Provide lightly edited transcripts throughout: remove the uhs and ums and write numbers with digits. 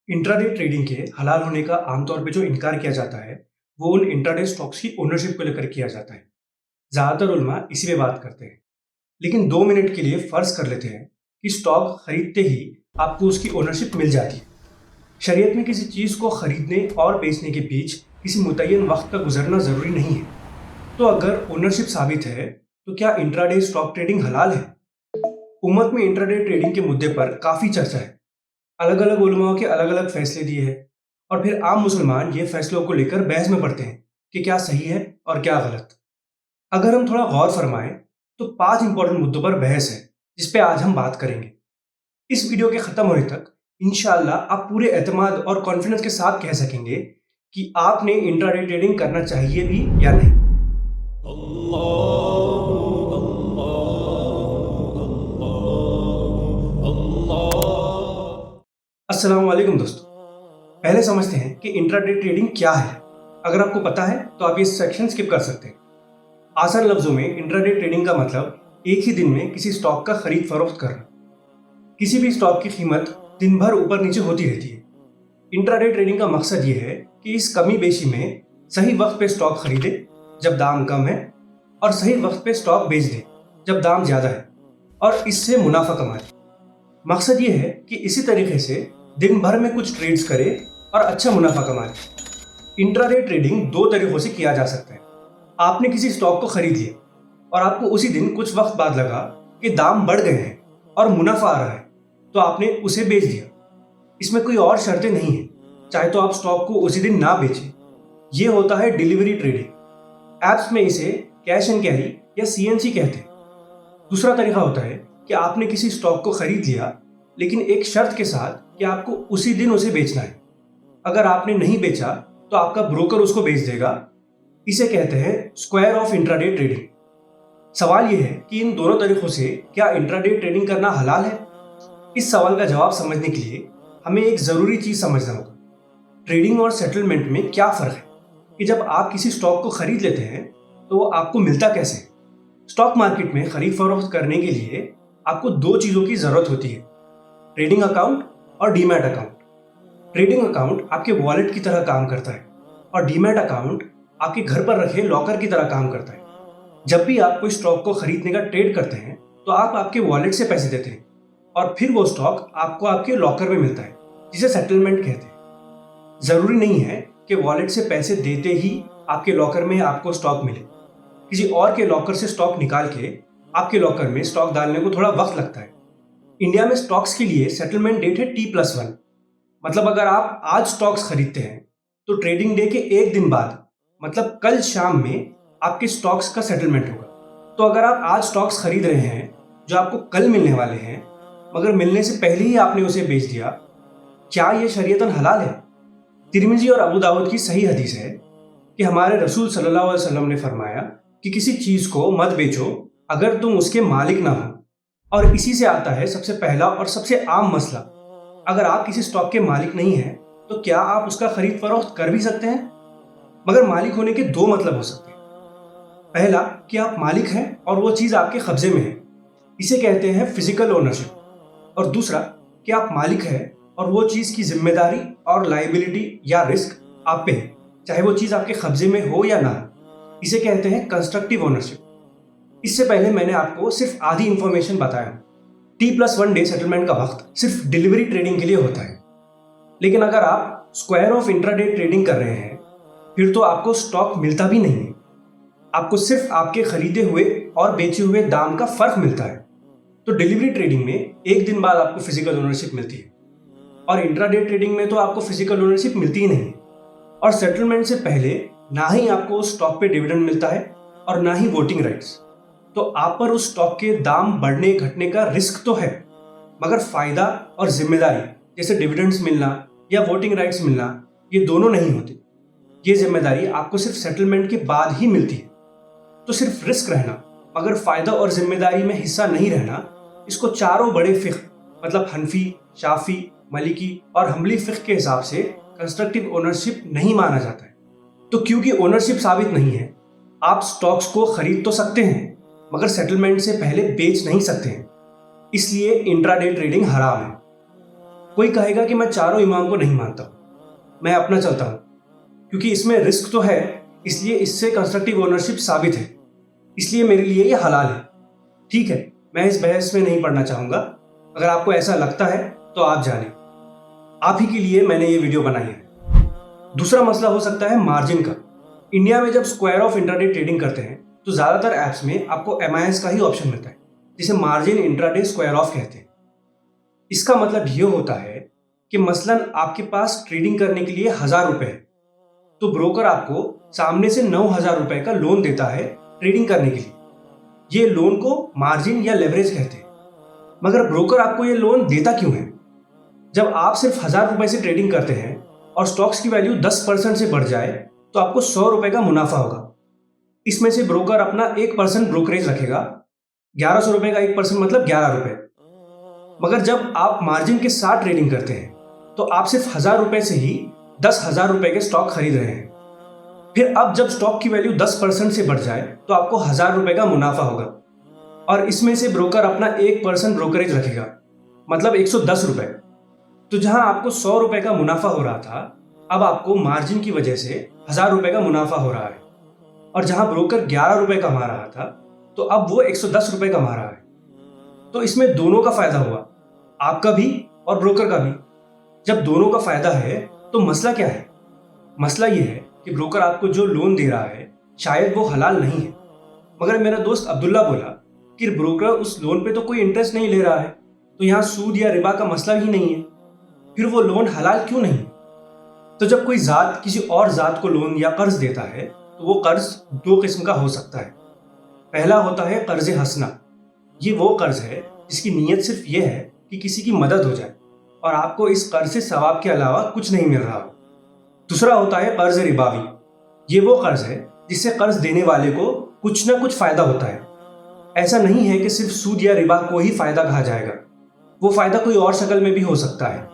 Intraday trading के हलाल होने का आमतौर पे जो इनकार किया जाता है, वो उन इंट्राडे स्टॉक्स की ओनरशिप को लेकर किया जाता है। ज़्यादातर उलमा इसी पे बात करते हैं। लेकिन 2 मिनट के लिए फ़र्ज़ कर लेते हैं कि स्टॉक खरीदते ही आपको उसकी ओनरशिप मिल जाती है। शरीयत में किसी चीज़ को खरीदने और बेचने के बीच किसी मुतय्यन वक़्त का गुज़रना ज़रूरी नहीं है। तो अगर ओनरशिप साबित है, तो क्या इंट्राडे स्टॉक ट्रेडिंग हलाल है? उम्मत में इंट्राडे ट्रेडिंग के मुद्दे पर काफ़ी चर्चा है। अलग-अलग उलमाओं के अलग-अलग फैसले दिए हैं और फिर आम मुसलमान ये फैसलों को लेकर बहस में पड़ते हैं कि क्या सही है और क्या गलत। अगर हम थोड़ा गौर फरमाएं तो 5 इंपॉर्टेंट मुद्दों पर बहस है जिस पे आज हम बात करेंगे। इस वीडियो के खत्म होने तक इंशाअल्लाह आप पूरे एतमाद और कॉन्फिडेंस के साथ कह सकेंगे कि आपने इंट्राडे ट्रेडिंग करना चाहिए भी या नहीं। अस्सलाम वालेकुम दोस्तों। पहले समझते हैं कि इंट्राडे ट्रेडिंग क्या है। अगर आपको पता है तो आप ये सेक्शन स्किप कर सकते हैं। आसान लफ्जों में इंट्राडे ट्रेडिंग का मतलब एक ही दिन में किसी स्टॉक का खरीद फरोख्त करना। किसी भी स्टॉक की कीमत दिन भर ऊपर नीचे होती रहती है। इंट्राडे ट्रेडिंग का मकसद ये है कि इस कमी बेशी में सही वक्त पे स्टॉक खरीदे जब दाम कम है और सही वक्त पे स्टॉक बेच दे जब दाम ज्यादा है और इससे मुनाफा कमाए। मकसद ये है कि इसी तरीके से दिन भर में कुछ ट्रेड्स करे और अच्छा मुनाफा कमाए। इंट्राडे ट्रेडिंग 2 तरीकों से किया जा सकता है। आपने किसी स्टॉक को खरीद लिया और आपको उसी दिन कुछ वक्त बाद लगा कि दाम बढ़ गए हैं और मुनाफा आ रहा है, तो आपने उसे बेच दिया। इसमें कोई और शर्तें नहीं है, चाहे तो आप स्टॉक को उसी दिन ना बेचें। यह होता है डिलीवरी ट्रेडिंग। एप्स में इसे कैश एंड कैरी या सीएनसी कहते हैं। दूसरा तरीका होता है कि आपने किसी स्टॉक को खरीद लिया लेकिन एक शर्त के साथ कि आपको उसी दिन उसे बेचना है। अगर आपने नहीं बेचा तो आपका ब्रोकर उसको बेच देगा। इसे कहते हैं स्क्वायर ऑफ इंट्राडे ट्रेडिंग। सवाल यह है कि इन दोनों तरीकों से क्या इंट्राडे ट्रेडिंग करना हलाल है? इस सवाल का जवाब समझने के लिए हमें एक जरूरी चीज समझना होगा। ट्रेडिंग और सेटलमेंट में क्या फर्क है कि जब आप किसी स्टॉक को खरीद लेते हैं तो वो आपको मिलता कैसे है? स्टॉक मार्केट में खरीद फरोख्त करने के लिए आपको 2 चीजों की जरूरत होती है, ट्रेडिंग अकाउंट और डीमैट अकाउंट। ट्रेडिंग अकाउंट आपके वॉलेट की तरह काम करता है और डीमैट अकाउंट आपके घर पर रखे लॉकर की तरह काम करता है। जब भी आप कोई स्टॉक को खरीदने का ट्रेड करते हैं तो आप आपके वॉलेट से पैसे देते हैं और फिर वो स्टॉक आपको आपके लॉकर में मिलता है, जिसे सेटलमेंट कहते हैं। जरूरी नहीं है कि वॉलेट से पैसे देते ही आपके लॉकर में आपको स्टॉक मिले। किसी और के लॉकर से स्टॉक निकाल के आपके लॉकर में स्टॉक डालने को थोड़ा वक्त लगता है। इंडिया में स्टॉक्स के लिए सेटलमेंट डेट है T+1। मतलब अगर आप आज स्टॉक्स खरीदते हैं तो ट्रेडिंग डे के एक दिन बाद, मतलब कल शाम में आपके स्टॉक्स का सेटलमेंट होगा। तो अगर आप आज स्टॉक्स खरीद रहे हैं जो आपको कल मिलने वाले हैं, मगर मिलने से पहले ही आपने उसे बेच दिया, क्या यह शरीयतन हलाल है? तिरमिजी और अबू दाऊद की सही हदीस है कि हमारे रसूल सल्लल्लाहु अलैहि वसल्लम ने फरमाया कि किसी चीज को मत बेचो अगर तुम उसके मालिक ना हो। और इसी से आता है सबसे पहला और सबसे आम मसला। अगर आप किसी स्टॉक के मालिक नहीं हैं तो क्या आप उसका खरीद फरोख्त कर भी सकते हैं? मगर मालिक होने के 2 मतलब हो सकते हैं। पहला कि आप मालिक हैं और वो चीज आपके कब्जे में है, इसे कहते हैं फिजिकल ओनरशिप। और दूसरा कि आप मालिक हैं और वो चीज की जिम्मेदारी और लायबिलिटी या रिस्क आप पे है, चाहे वो चीज आपके कब्जे में हो या ना हो। इसे कहते हैं कंस्ट्रक्टिव ओनरशिप। इससे पहले मैंने आपको सिर्फ आधी इंफॉर्मेशन बताया। T+1 डे सेटलमेंट का वक्त सिर्फ डिलीवरी ट्रेडिंग के लिए होता है। लेकिन अगर आप स्क्वायर ऑफ इंट्राडे ट्रेडिंग कर रहे हैं फिर तो आपको स्टॉक मिलता भी नहीं है। आपको सिर्फ आपके खरीदे हुए और बेचे हुए दाम का फर्क मिलता है। तो डिलीवरी ट्रेडिंग में एक दिन बाद आपको फिजिकल ओनरशिप मिलती है और इंट्राडे ट्रेडिंग में तो आपको फिजिकल ओनरशिप मिलती ही नहीं। और सेटलमेंट से पहले ना ही आपको उस स्टॉक पे डिविडेंड मिलता है और ना ही वोटिंग राइट्स। तो आप पर उस स्टॉक के दाम बढ़ने घटने का रिस्क तो है, मगर फायदा और जिम्मेदारी जैसे डिविडेंड्स मिलना या वोटिंग राइट्स मिलना, ये दोनों नहीं होते। ये जिम्मेदारी आपको सिर्फ सेटलमेंट के बाद ही मिलती है। तो सिर्फ रिस्क रहना मगर फायदा और जिम्मेदारी में हिस्सा नहीं रहना, इसको चारों बड़े फिक्र मतलब हनफी, शाफी, मलिकी और हम्बली फिक्र के हिसाब से कंस्ट्रक्टिव ओनरशिप नहीं माना जाता है। तो क्योंकि ओनरशिप साबित नहीं है, आप स्टॉक्स को खरीद तो सकते हैं मगर सेटलमेंट से पहले बेच नहीं सकते हैं। इसलिए इंट्राडे ट्रेडिंग हराम है। कोई कहेगा कि मैं चारों इमाम को नहीं मानता, मैं अपना चलता हूँ, क्योंकि इसमें रिस्क तो है, इसलिए इससे कंस्ट्रक्टिव ओनरशिप साबित है, इसलिए मेरे लिए ये हलाल है। ठीक है, मैं इस बहस में नहीं पढ़ना चाहूँगा। अगर आपको ऐसा लगता है तो आप जानें, आप ही के लिए मैंने ये वीडियो बनाई है। दूसरा मसला हो सकता है मार्जिन का। इंडिया में जब स्क्वायर ऑफ इंट्राडे ट्रेडिंग करते हैं तो ज़्यादातर ऐप्स में आपको MIS का ही ऑप्शन मिलता है, जिसे मार्जिन इंट्राडे स्क्वायर ऑफ कहते हैं। इसका मतलब ये होता है कि मसलन आपके पास ट्रेडिंग करने के लिए 1000 रुपए है, तो ब्रोकर आपको सामने से 9000 रुपए का लोन देता है ट्रेडिंग करने के लिए। ये लोन को मार्जिन या लेवरेज कहते हैं। मगर ब्रोकर आपको ये लोन देता क्यों है? जब आप सिर्फ 1000 रुपए से ट्रेडिंग करते हैं और स्टॉक्स की वैल्यू 10% से बढ़ जाए तो आपको 100 रुपए का मुनाफा होगा। इसमें से ब्रोकर अपना 1% ब्रोकरेज रखेगा। 1100 रुपए का 1% मतलब 11 रुपए। मगर जब आप मार्जिन के साथ ट्रेडिंग करते हैं तो आप सिर्फ 1000 रुपए से ही 10,000 रुपए के स्टॉक खरीद रहे हैं। फिर अब जब स्टॉक की वैल्यू 10% से बढ़ जाए तो आपको 1000 रुपए का मुनाफा होगा, और इसमें से ब्रोकर अपना 1% ब्रोकरेज रखेगा, मतलब 110 रुपए। तो जहां आपको 100 रुपए का मुनाफा हो रहा था, अब आपको मार्जिन की वजह से 1000 रुपए का मुनाफा हो रहा है। और जहां ब्रोकर 11 रुपए कमा रहा था तो अब वो 110 रुपए कमा रहा है। तो इसमें दोनों का फायदा हुआ, आपका भी और ब्रोकर का भी। जब दोनों का फायदा है तो मसला क्या है? मसला ये है कि ब्रोकर आपको जो लोन दे रहा है शायद वो हलाल नहीं है। मगर मेरा दोस्त अब्दुल्ला बोला कि ब्रोकर उस लोन पे तो कोई इंटरेस्ट नहीं ले रहा है, तो यहाँ सूद या रिबा का मसला ही नहीं है, फिर वो लोन हलाल क्यों नहीं? तो जब कोई जात किसी और जात को लोन या कर्ज देता है तो वो कर्ज दो किस्म का हो सकता है। पहला होता है कर्ज हसना। ये वो कर्ज है जिसकी नीयत सिर्फ ये है कि किसी की मदद हो जाए और आपको इस कर्ज से सवाब के अलावा कुछ नहीं मिल रहा हो। दूसरा होता है कर्ज रिबावी। ये वो कर्ज है जिससे कर्ज देने वाले को कुछ ना कुछ फायदा होता है। ऐसा नहीं है कि सिर्फ सूद या रिबा को ही फायदा कहा जाएगा, वो फायदा कोई और शक्ल में भी हो सकता है,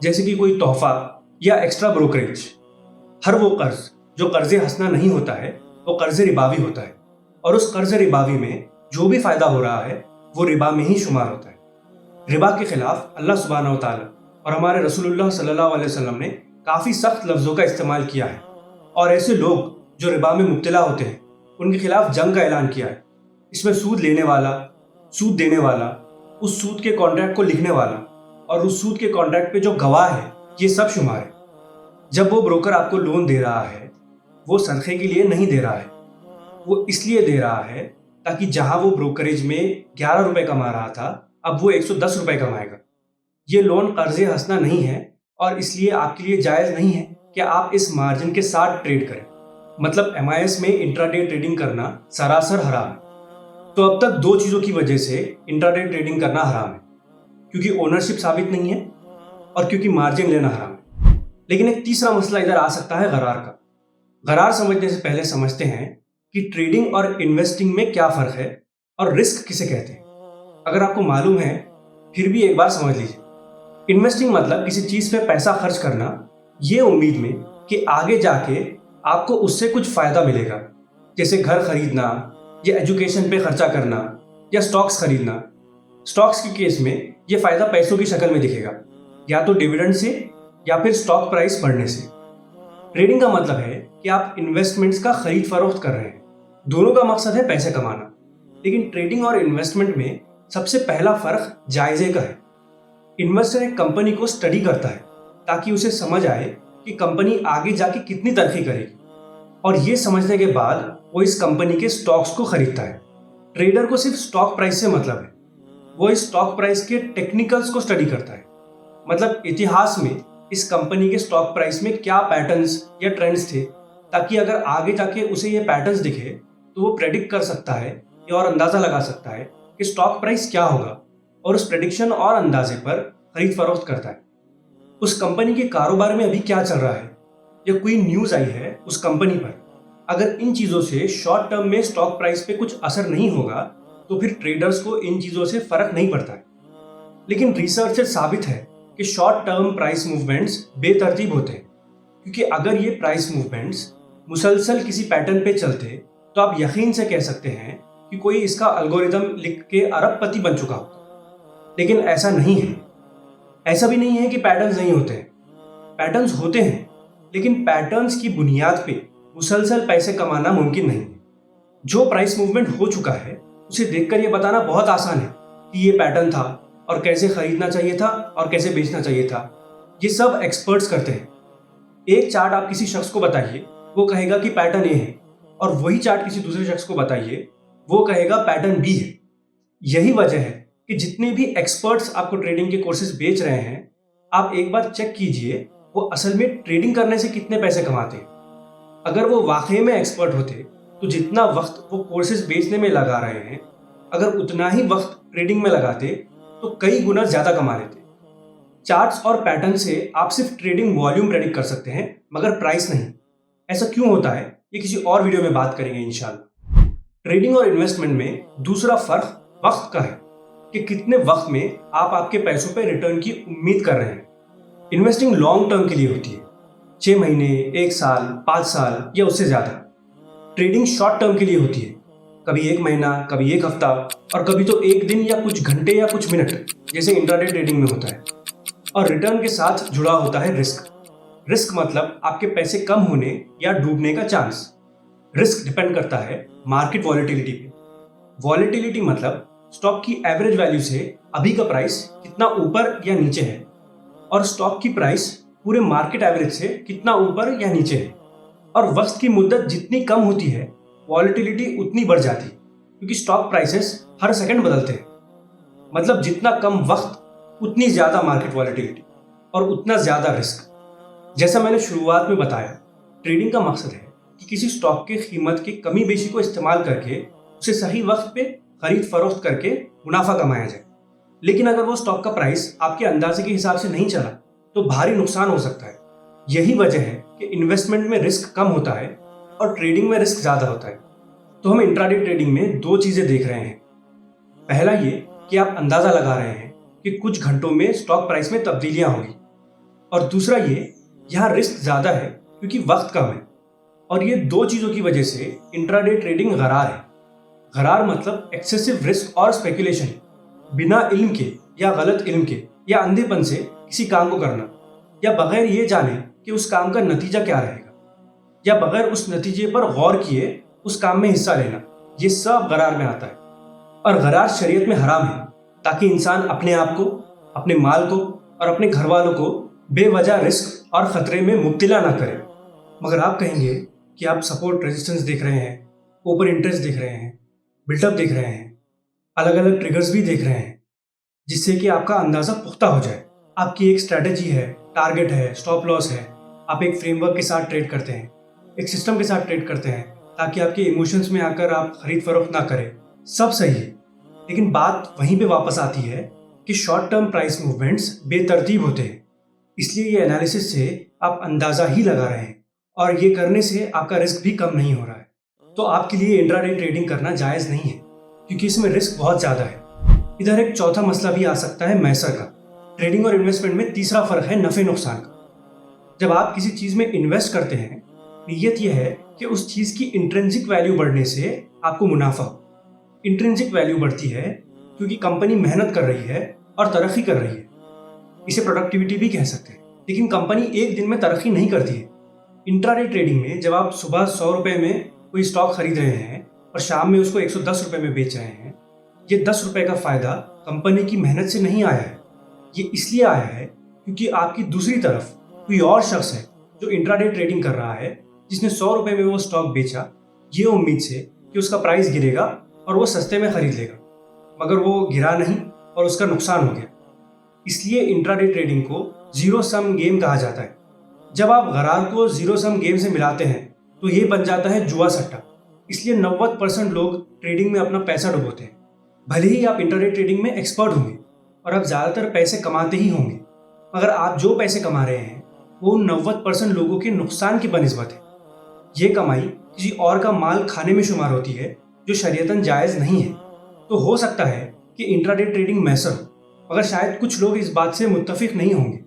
जैसे कि कोई तोहफा या एक्स्ट्रा ब्रोकरेज। हर वो कर्ज जो कर्ज हसना नहीं होता है वो कर्ज रिबावी होता है, और उस कर्ज रिबावी में जो भी फायदा हो रहा है वो रिबा में ही शुमार होता है। रिबा के खिलाफ अल्लाह सुब्हानहू व तआला और हमारे रसूलुल्लाह सल्लल्लाहु अलैहि वसल्लम ने काफ़ी सख्त लफ्ज़ों का इस्तेमाल किया है, और ऐसे लोग जो रिबा में मुब्तला होते हैं उनके खिलाफ जंग का ऐलान किया है। इसमें सूद लेने वाला, सूद देने वाला, उस सूद के कॉन्ट्रैक्ट को लिखने वाला और उस सूद के कॉन्ट्रैक्ट पे जो गवाह है, ये सब शुमार है। जब वो ब्रोकर आपको लोन दे रहा है वो सदक़े के लिए नहीं दे रहा है, वो इसलिए दे रहा है ताकि जहां वो ब्रोकरेज में 11 रुपए कमा रहा था अब वो 110 रुपए कमाएगा। ये लोन कर्ज हंसना नहीं है, और इसलिए आपके लिए जायज़ नहीं है कि आप इस मार्जिन के साथ ट्रेड करें। मतलब MIS में इंट्राडे ट्रेडिंग करना सरासर हराम है। तो अब तक दो चीज़ों की वजह से इंट्राडे ट्रेडिंग करना हराम है, क्योंकि ओनरशिप साबित नहीं है और क्योंकि मार्जिन लेना हराम है। लेकिन एक तीसरा मसला इधर आ सकता है गरार का। गरार समझने से पहले समझते हैं कि ट्रेडिंग और इन्वेस्टिंग में क्या फ़र्क है और रिस्क किसे कहते हैं। अगर आपको मालूम है फिर भी एक बार समझ लीजिए। इन्वेस्टिंग मतलब किसी चीज़ पे पैसा खर्च करना ये उम्मीद में कि आगे जाके आपको उससे कुछ फ़ायदा मिलेगा, जैसे घर खरीदना या एजुकेशन पे खर्चा करना या स्टॉक्स खरीदना। स्टॉक्स के केस में ये फ़ायदा पैसों की शक्ल में दिखेगा, या तो डिविडेंड से या फिर स्टॉक प्राइस बढ़ने से। ट्रेडिंग का मतलब है कि आप इन्वेस्टमेंट्स का खरीद फरोख्त कर रहे हैं। दोनों का मकसद है पैसे कमाना, लेकिन ट्रेडिंग और इन्वेस्टमेंट में सबसे पहला फ़र्क जायजे का है। इन्वेस्टर एक कंपनी को स्टडी करता है ताकि उसे समझ आए कि कंपनी आगे जाके कितनी तरक्की करेगी, और ये समझने के बाद वो इस कंपनी के स्टॉक्स को खरीदता है। ट्रेडर को सिर्फ स्टॉक प्राइस से मतलब है, वो इस स्टॉक प्राइस के टेक्निकल्स को स्टडी करता है। मतलब इतिहास में इस कंपनी के स्टॉक प्राइस में क्या पैटर्न्स या ट्रेंड्स थे, ताकि अगर आगे जाके उसे ये पैटर्न्स दिखे तो वो प्रेडिक्ट कर सकता है या और अंदाज़ा लगा सकता है कि स्टॉक प्राइस क्या होगा, और उस प्रेडिक्शन और अंदाजे पर खरीद फरोख्त करता है। उस कंपनी के कारोबार में अभी क्या चल रहा है या कोई न्यूज़ आई है उस कंपनी पर, अगर इन चीज़ों से शॉर्ट टर्म में स्टॉक प्राइस पे कुछ असर नहीं होगा तो फिर ट्रेडर्स को इन चीज़ों से फ़र्क नहीं पड़ता है। लेकिन रिसर्च से साबित है कि शॉर्ट टर्म प्राइस मूवमेंट्स बेतरतीब होते हैं, क्योंकि अगर ये प्राइस मूवमेंट्स मुसलसल किसी पैटर्न पे चलते तो आप यकीन से कह सकते हैं कि कोई इसका एल्गोरिदम लिख के अरबपति बन चुका होता। लेकिन ऐसा नहीं है। ऐसा भी नहीं है कि पैटर्न्स नहीं होते हैं, पैटर्न्स होते हैं, लेकिन पैटर्न्स की बुनियाद पे मुसलसल पैसे कमाना मुमकिन नहीं है। जो प्राइस मूवमेंट हो चुका है उसे देखकर यह बताना बहुत आसान है कि ये पैटर्न था और कैसे खरीदना चाहिए था और कैसे बेचना चाहिए था। ये सब एक्सपर्ट्स करते हैं। एक चार्ट आप किसी शख्स को बताइए, वो कहेगा कि पैटर्न ए है, और वही चार्ट किसी दूसरे शख्स को बताइए, वो कहेगा पैटर्न बी है। यही वजह है कि जितने भी एक्सपर्ट्स आपको ट्रेडिंग के कोर्सेज बेच रहे हैं, आप एक बार चेक कीजिए वो असल में ट्रेडिंग करने से कितने पैसे कमाते हैं। अगर वो वाकई में एक्सपर्ट होते तो जितना वक्त वो कोर्सेज बेचने में लगा रहे हैं, अगर उतना ही वक्त ट्रेडिंग में लगाते तो कई गुना ज्यादा कमा लेते। चार्ट्स और पैटर्न से आप सिर्फ ट्रेडिंग वॉल्यूम प्रेडिक्ट कर सकते हैं, मगर प्राइस नहीं। ऐसा क्यों होता है ये किसी और वीडियो में बात करेंगे इंशाल्लाह। ट्रेडिंग और इन्वेस्टमेंट में दूसरा फर्क वक्त का है कि कितने वक्त में आप आपके पैसों पर रिटर्न की उम्मीद कर रहे हैं। इन्वेस्टिंग लॉन्ग टर्म के लिए होती है, 6 महीने, 1 साल, 5 साल या उससे ज्यादा। ट्रेडिंग शॉर्ट टर्म के लिए होती है, कभी 1 महीना, कभी 1 हफ्ता, और कभी तो 1 दिन या कुछ घंटे या कुछ मिनट, जैसे इंट्राडे ट्रेडिंग में होता है। और रिटर्न के साथ जुड़ा होता है रिस्क। रिस्क मतलब आपके पैसे कम होने या डूबने का चांस। रिस्क डिपेंड करता है मार्केट वॉलेटिलिटी पे। वॉलेटिलिटी मतलब स्टॉक की एवरेज वैल्यू से अभी का प्राइस कितना ऊपर या नीचे है, और स्टॉक की प्राइस पूरे मार्केट एवरेज से कितना ऊपर या नीचे है। और वक्त की मुद्दत जितनी कम होती है, वॉलेटिलिटी उतनी बढ़ जाती है, क्योंकि स्टॉक प्राइसेस हर सेकंड बदलते हैं। मतलब जितना कम वक्त उतनी ज्यादा मार्केट वॉलेटिलिटी और उतना ज्यादा रिस्क। जैसा मैंने शुरुआत में बताया, ट्रेडिंग का मकसद है कि किसी स्टॉक की कीमत की कमी बेशी को इस्तेमाल करके उसे सही वक्त पे खरीद फरोख्त करके मुनाफा कमाया जाए। लेकिन अगर वो स्टॉक का प्राइस आपके अंदाजे के हिसाब से नहीं चला तो भारी नुकसान हो सकता है। यही वजह है कि इन्वेस्टमेंट में रिस्क कम होता है और ट्रेडिंग में रिस्क ज्यादा होता है। तो हम इंट्राडे ट्रेडिंग में 2 चीजें देख रहे हैं। पहला ये कि आप अंदाजा लगा रहे हैं कि कुछ घंटों में स्टॉक प्राइस में तब्दीलियां होगी, और दूसरा ये यहाँ रिस्क ज्यादा है क्योंकि वक्त कम है। और ये 2 चीजों की वजह से इंट्राडे ट्रेडिंग गरार है। गरार मतलब एक्सेसिव रिस्क और स्पेकुलेशन, बिना इल्म के या गलत इल्म के या अंधेपन से किसी काम को करना, या बगैर ये जाने कि उस काम का नतीजा क्या रहेगा, या बगैर उस नतीजे पर गौर किए उस काम में हिस्सा लेना। ये सब गरार में आता है। और गरार शरीयत में हराम है, ताकि इंसान अपने आप को, अपने माल को और अपने घर वालों को बेवजह रिस्क और खतरे में मुब्तला ना करे। मगर आप कहेंगे कि आप सपोर्ट रेजिस्टेंस देख रहे हैं, ओपन इंटरेस्ट देख रहे हैं, बिल्टअप देख रहे हैं, अलग अलग ट्रिगर्स भी देख रहे हैं, जिससे कि आपका अंदाजा पुख्ता हो जाए। आपकी एक स्ट्रैटेजी है, टारगेट है, स्टॉप लॉस है। आप एक फ्रेमवर्क के साथ ट्रेड करते हैं, एक सिस्टम के साथ ट्रेड करते हैं, ताकि आपके इमोशंस में आकर आप खरीद फरोख्त ना करें। सब सही है, लेकिन बात वहीं पे वापस आती है कि शॉर्ट टर्म प्राइस मूवमेंट्स बेतरतीब होते हैं। इसलिए ये एनालिसिस से आप अंदाजा ही लगा रहे हैं, और ये करने से आपका रिस्क भी कम नहीं हो रहा है। तो आपके लिए इंट्राडे ट्रेडिंग करना जायज़ नहीं है, क्योंकि इसमें रिस्क बहुत ज़्यादा है। इधर एक चौथा मसला भी आ सकता है मैसर का। ट्रेडिंग और इन्वेस्टमेंट में तीसरा फर्क है नफे नुकसान का। जब आप किसी चीज में इन्वेस्ट करते हैं, नीयत यह है कि उस चीज की इंट्रिंसिक वैल्यू बढ़ने से आपको मुनाफा हो। इंट्रिंसिक वैल्यू बढ़ती है क्योंकि कंपनी मेहनत कर रही है और तरक्की कर रही है। इसे प्रोडक्टिविटी भी कह सकते हैं। लेकिन कंपनी एक दिन में तरक्की नहीं करती है। इंट्राडे ट्रेडिंग में जब आप सुबह 100 रुपए में कोई स्टॉक खरीद रहे हैं और शाम में उसको 110 रुपए में बेच रहे हैं, ये 10 रुपए का फायदा कंपनी की मेहनत से नहीं आया है। ये इसलिए आया है क्योंकि आपकी दूसरी तरफ कोई और शख्स है जो इंट्राडे ट्रेडिंग कर रहा है, जिसने 100 रुपए में वो स्टॉक बेचा ये उम्मीद से कि उसका प्राइस गिरेगा और वो सस्ते में खरीद लेगा, मगर वो गिरा नहीं और उसका नुकसान हो गया। इसलिए इंट्राडे ट्रेडिंग को जीरो सम गेम कहा जाता है। जब आप गरार को जीरो सम गेम से मिलाते हैं तो ये बन जाता है जुआ सट्टा। इसलिए 90% लोग ट्रेडिंग में अपना पैसा डुबोते हैं। भले ही आप इंट्राडे ट्रेडिंग में एक्सपर्ट होंगे और आप ज़्यादातर पैसे कमाते ही होंगे, मगर आप जो पैसे कमा रहे हैं वो उन 90% लोगों के नुकसान की बनिस्बत है। ये कमाई किसी और का माल खाने में शुमार होती है, जो शरीयतन जायज़ नहीं है। तो हो सकता है कि इंट्राडे ट्रेडिंग मैसर हो, मगर शायद कुछ लोग इस बात से मुत्तफिक नहीं होंगे।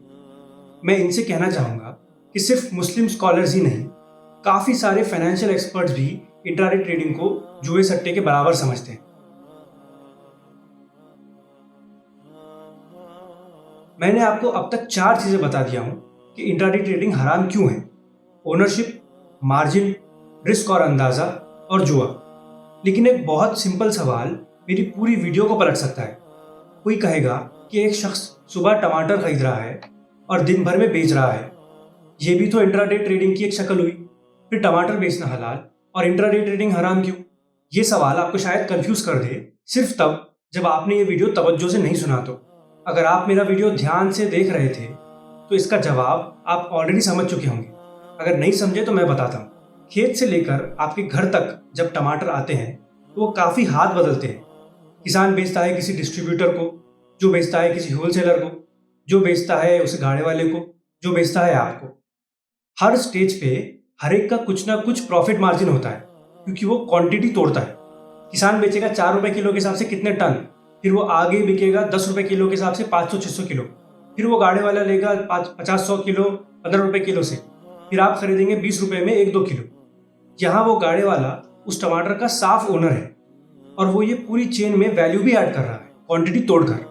मैं इनसे कहना चाहूँगा कि सिर्फ मुस्लिम स्कॉलर्स ही नहीं, काफ़ी सारे फाइनेंशियल एक्सपर्ट्स भी इंट्राडे ट्रेडिंग को जुए सट्टे के बराबर समझते हैं। मैंने आपको अब तक 4 चीज़ें बता दिया हूँ कि इंट्राडे ट्रेडिंग हराम क्यों है। ओनरशिप, मार्जिन, रिस्क और अंदाज़ा और जुआ। लेकिन एक बहुत सिंपल सवाल मेरी पूरी वीडियो को पलट सकता है। कोई कहेगा कि एक शख्स सुबह टमाटर खरीद रहा है और दिन भर में बेच रहा है, ये भी तो इंट्राडे ट्रेडिंग की एक शक्ल हुई। फिर टमाटर बेचना हलाल और इंट्राडे ट्रेडिंग हराम क्यों? ये सवाल आपको शायद कंफ्यूज कर दे, सिर्फ तब जब आपने ये वीडियो तवज्जो से नहीं सुना। तो अगर आप मेरा वीडियो ध्यान से देख रहे थे तो इसका जवाब आप ऑलरेडी समझ चुके होंगे। अगर नहीं समझे तो मैं बताता हूँ। खेत से लेकर आपके घर तक जब टमाटर आते हैं तो वो काफ़ी हाथ बदलते हैं। किसान बेचता है किसी डिस्ट्रीब्यूटर को, जो बेचता है किसी होलसेलर को, जो बेचता है उस गाड़े वाले को, जो बेचता है आपको। हर स्टेज पे हर एक का कुछ ना कुछ प्रॉफिट मार्जिन होता है, क्योंकि वो क्वांटिटी तोड़ता है। किसान बेचेगा 4 रुपए किलो के हिसाब से कितने टन, फिर वो आगे बिकेगा 10 रुपए किलो के हिसाब से 500-600 किलो, फिर वो गाड़े वाला लेगा 50-100 किलो 15 रुपए किलो से, फिर आप खरीदेंगे 20 रुपए में 1-2 किलो। यहाँ वो गाड़े वाला उस टमाटर का साफ ओनर है और वो ये पूरी चेन में वैल्यू भी ऐड कर रहा है क्वांटिटी तोड़कर।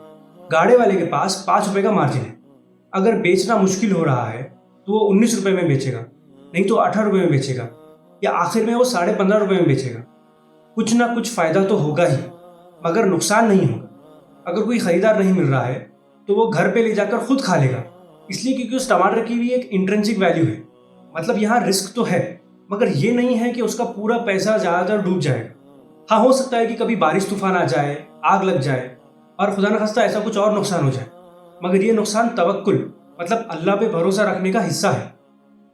गाड़े वाले के पास 5 रुपए का मार्जिन है। अगर बेचना मुश्किल हो रहा है तो वो 19 रुपए में बेचेगा, नहीं तो 18 रुपए में बेचेगा, या आखिर में वो 15.5 रुपए में बेचेगा। कुछ ना कुछ फायदा तो होगा ही, मगर नुकसान नहीं होगा। अगर कोई खरीदार नहीं मिल रहा है तो वो घर पे ले जाकर खुद खा लेगा, इसलिए क्योंकि उस टमाटर की भी एक इंट्रिंसिक वैल्यू है। मतलब यहाँ रिस्क तो है, मगर ये नहीं है कि उसका पूरा पैसा ज़्यादातर डूब जाएगा। हाँ, हो सकता है कि कभी बारिश तूफान आ जाए, आग लग जाए और खुदा न खास्ता ऐसा कुछ और नुकसान हो जाए, मगर ये नुकसान तवक्कुल मतलब अल्लाह पे भरोसा रखने का हिस्सा है।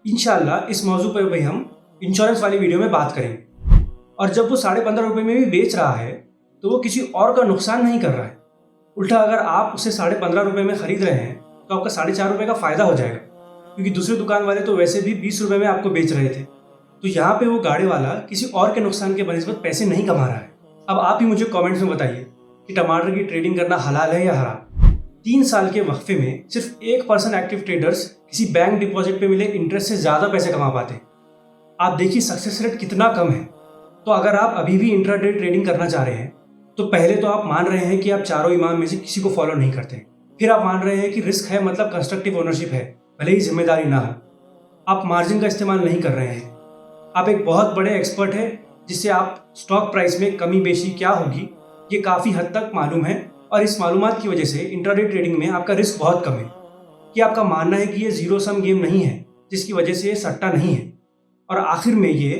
इंशाअल्लाह इस मौजू पर भी हम इंश्योरेंस वाली वीडियो में बात करेंगे। और जब वो 15.5 रुपए में भी बेच रहा है तो वो किसी और का नुकसान नहीं कर रहा है। उल्टा अगर आप उसे 15.5 रुपए में खरीद रहे हैं तो आपका 4.5 रुपए का फायदा हो जाएगा, क्योंकि दूसरे दुकान वाले तो वैसे भी 20 रुपए में आपको बेच रहे थे। तो यहाँ पे वो गाड़े वाला किसी और के नुकसान के बनिस्बत पैसे नहीं कमा रहा है। अब आप ही मुझे कमेंट्स में बताइए कि टमाटर की ट्रेडिंग करना हलाल है या हराम। 3 साल के वक्फे में सिर्फ 1% एक्टिव ट्रेडर्स किसी बैंक डिपॉजिट पे मिले इंटरेस्ट से ज़्यादा पैसे कमा पाते हैं। आप देखिए सक्सेस रेट कितना कम है। तो अगर आप अभी भी इंट्राडे ट्रेडिंग करना चाह रहे हैं तो पहले तो आप मान रहे हैं कि आप चारों इमाम में से किसी को फॉलो नहीं करते। फिर आप मान रहे हैं कि रिस्क है, मतलब कंस्ट्रक्टिव ओनरशिप है, भले ही जिम्मेदारी ना हो। आप मार्जिन का इस्तेमाल नहीं कर रहे हैं। आप एक बहुत बड़े एक्सपर्ट हैं जिससे आप स्टॉक प्राइस में कमी बेशी क्या होगी ये काफ़ी हद तक मालूम है, और इस मालूमात की वजह से इंट्राडे ट्रेडिंग में आपका रिस्क बहुत कम है। कि आपका मानना है कि ये जीरो सम गेम नहीं है जिसकी वजह से ये सट्टा नहीं है। और आखिर में ये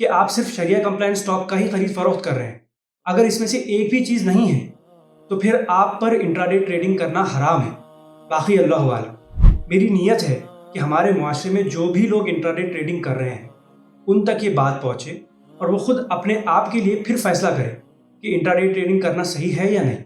कि आप सिर्फ शरिया कंप्लायंट स्टॉक का ही खरीद फरोख्त कर रहे हैं। अगर इसमें से एक भी चीज़ नहीं है तो फिर आप पर इंट्राडे ट्रेडिंग करना हराम है। बाकी अल्लाह आलम। मेरी नीयत है कि हमारे मुआशरे में जो भी लोग इंट्राडे ट्रेडिंग कर रहे हैं उन तक ये बात पहुँचे और वो खुद अपने आप के लिए फिर फैसला करें कि इंट्राडे ट्रेडिंग करना सही है या नहीं।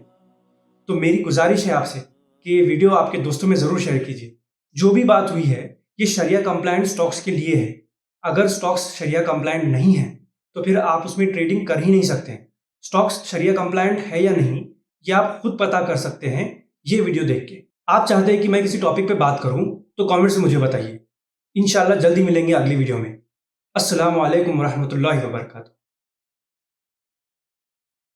तो मेरी गुजारिश है आपसे कि ये वीडियो आपके दोस्तों में ज़रूर शेयर कीजिए। जो भी बात हुई है ये शरिया कंप्लायंट स्टॉक्स के लिए है। अगर स्टॉक्स शरिया कंप्लायंट नहीं है तो फिर आप उसमें ट्रेडिंग कर ही नहीं सकते। स्टॉक्स शरिया कंप्लायंट है या नहीं ये आप खुद पता कर सकते हैं ये वीडियो देख के। आप चाहते हैं कि मैं किसी टॉपिक पे बात करूं तो कमेंट से मुझे बताइए। इंशाल्लाह जल्दी मिलेंगे अगली वीडियो में। अस्सलामु अलैकुम वरहमतुल्लाहि वबरकातुहू।